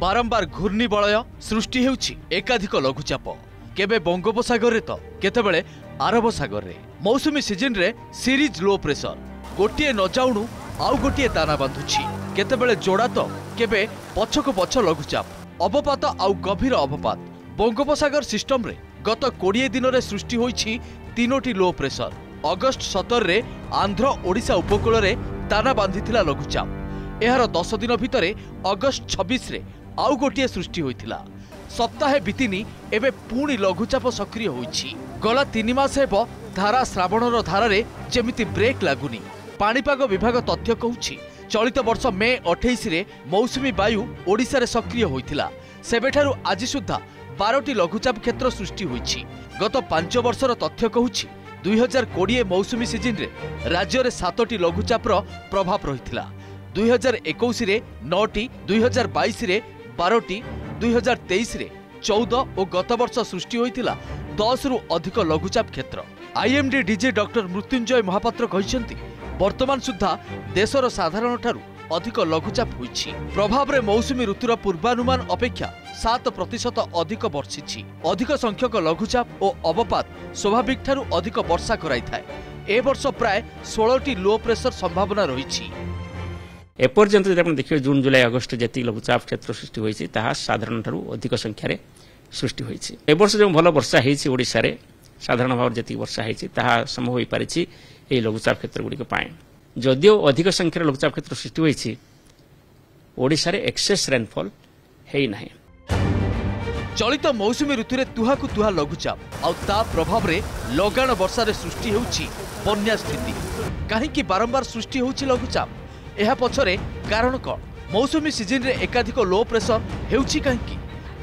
बारंबार घूर्णिबलय सृष्टि हेउछि एकाधिक लघुचाप केबे बंगोपसागर तो केतेबेले अरब सागर रे मौसुमी सीजन रे सीरीज लो प्रेशर गोटे न जाउणु आउ गोटे दाना बांधुछि केतेबेले जोड़ा तो केबे पछको पछ लघुचाप अवपात आउ गभीर अवपात बंगोपसागर सिस्टम रे गत 20 दिन रे सृष्टि होइछि तीनोटी लो प्रेशर अगस्त 17 रे आंध्र ओडिशा उपकूल रे दाना बांधिथिला लघुचाप एहार 10 दिन भितरे अगस्त 26 रे आउ गोटे सृष्टि होइथिला सप्ताहे बितिनी एबे पुणी लघुचाप सक्रिय होइछि गला 3 मास हेबो धारा श्रावणर धारारे जेमिति ब्रेक लागुनी पाणीपाग विभाग तथ्य कहूछि चलित वर्ष मे 28 रे मौसुमी वायु ओडिशा रे सक्रिय होइथिला सेबेठारु आज सुद्धा 12टी लघुचाप क्षेत्र सृष्टि होइछि गत 5 वर्षर तथ्य कहूछि 2020 मौसुमी सीजन रे राज्य रे 7टी लघुचापर प्रभाव रहिथिला 2021 रे 9टी 2022 रे 12टी 2023 रे 14 और गत वर्ष सृष्टि होइथिला 10 रु अधिक लघुचाप क्षेत्र IMD DG doctor Mrutyunjay Mohapatra कहिसेंती वर्तमान सुद्धा देशर साधारण ठारू अधिक लघुचाप होइछि प्रभाव रे मौसुमी ऋतुर पूर्वानुमान अपेक्षा 7% अधिक वर्षिछि अधिक संख्यक लघुचाप और अवपात स्वाभाविक ठारू अधिक वर्षा कराई थाए ए वर्ष प्राय 16टी लो प्रेशर संभावना रहिछि एपर्यंत जब देखिए जून जुलाई अगस्त जी लघुचाप क्षेत्र सृष्टि होइछि ताहा साधारण ठारू अधिक संख्यार सृष्टि होइछि ए वर्ष जो भल वर्षा हेछि ओडिसा रे साधारण भाव जति वर्षा हेछि ताहा संभव होई पारिछि ए लघुचाप क्षेत्र गुडी को पाए जदियो अधिक संख्यार लघुचाप क्षेत्र सृष्टि होइछि ओडिसा रे एक्सेस रेनफॉल हेई नाही चलित मौसुमी ऋतु रे तुहाकु तुहा लघुचाप आ ता प्रभाव रे लगाण वर्षा रे सृष्टि हेउछि बन्या स्थिति काहे कि बारंबार सृष्टि होउछि लघुचाप एहा पछरे कारण कोन मौसुमी सीजन रे एकाधिक लो प्रेशर हेउछि काहे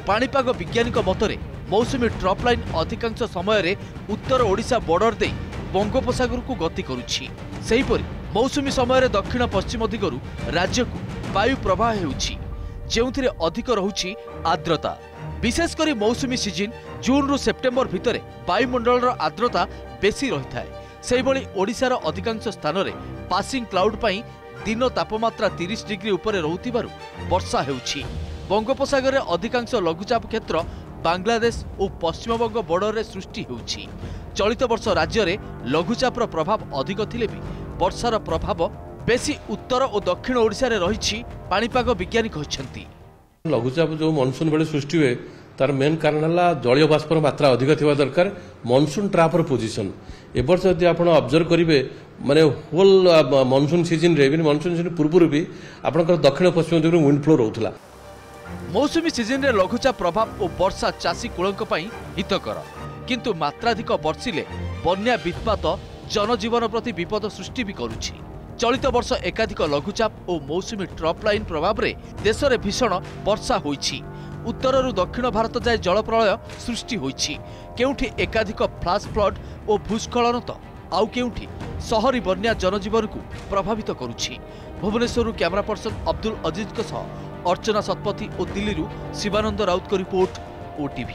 पाणीपाग वैज्ञानिक मतरे मौसुमी ट्रप लाइन अधिकांश समय रे उत्तर ओडिशा बॉर्डर दे बंगोपसागर को गति करुछि सेहिपरि मौसुमी समय रे दक्षिण पश्चिम दिगरु राज्य को वायु प्रवाह हेउछि जेउथिरे अधिक रहुछि आर्द्रता विशेषकर मौसुमी सीजन जून रु सेप्टेम्बर भितरे वायुमंडल आर्द्रता बेसी रही थाए सेहि भली ओडिशार अधिकांश स्थान रे पासिंग क्लाउड पई दिन तापमात्रा 30 डिग्री उपरे रहुथिबारु वर्षा हेउछि बंगोपसागर रे अधिकांश लघुचाप क्षेत्र बांग्लादेश और पश्चिमबंग बॉर्डर रे सृष्टि होउछि चलित वर्ष राज्य रे लघुचापर प्रभाव अधिक थिले भी वर्षार प्रभाव बेसी उत्तर और दक्षिण ओडिशा रे रहिछि पाणीपाग विज्ञानी कहछंती लघुचाप जो मानसून बेले सृष्टि हुए तार मेन कारण है जलीय बाष्पर मात्रा अधिक थिबा दरकार मानसून ट्रापर पोजिशन ए वर्ष यदि आपण ऑब्जर्व करिवे माने होल मानसून सीजन रे मानसून सीजन पूर्व भी आपनकर दक्षिण पश्चिम दिगरे विंड फ्लो रहउथला मौसुमी सीजन रे लघुचाप प्रभाव और वर्षा चाषी कूलक पई हितकर किंतु मात्राधिक वर्षिले बन्या वित्पात जनजीवन प्रति विपद सृष्टि भी करुछि चलित वर्ष एकाधिक लघुचाप और मौसुमी ट्रप लाइन प्रभाव रे देश रे भीषण वर्षा होइछि उत्तररु दक्षिण भारत जाए जल प्रलय सृष्टि होइछि केउठी एकाधिक फ्लाश फ्लड और भूस्खलन तो आउ केउठी शहरी बन्या जनजीवन को प्रभावित करुछि भुवनेश्वर कैमरा पर्सन अब्दुल अजीज अर्चना शतपथी और दिल्ली शिवानंद राउत को रिपोर्ट ओटीवी।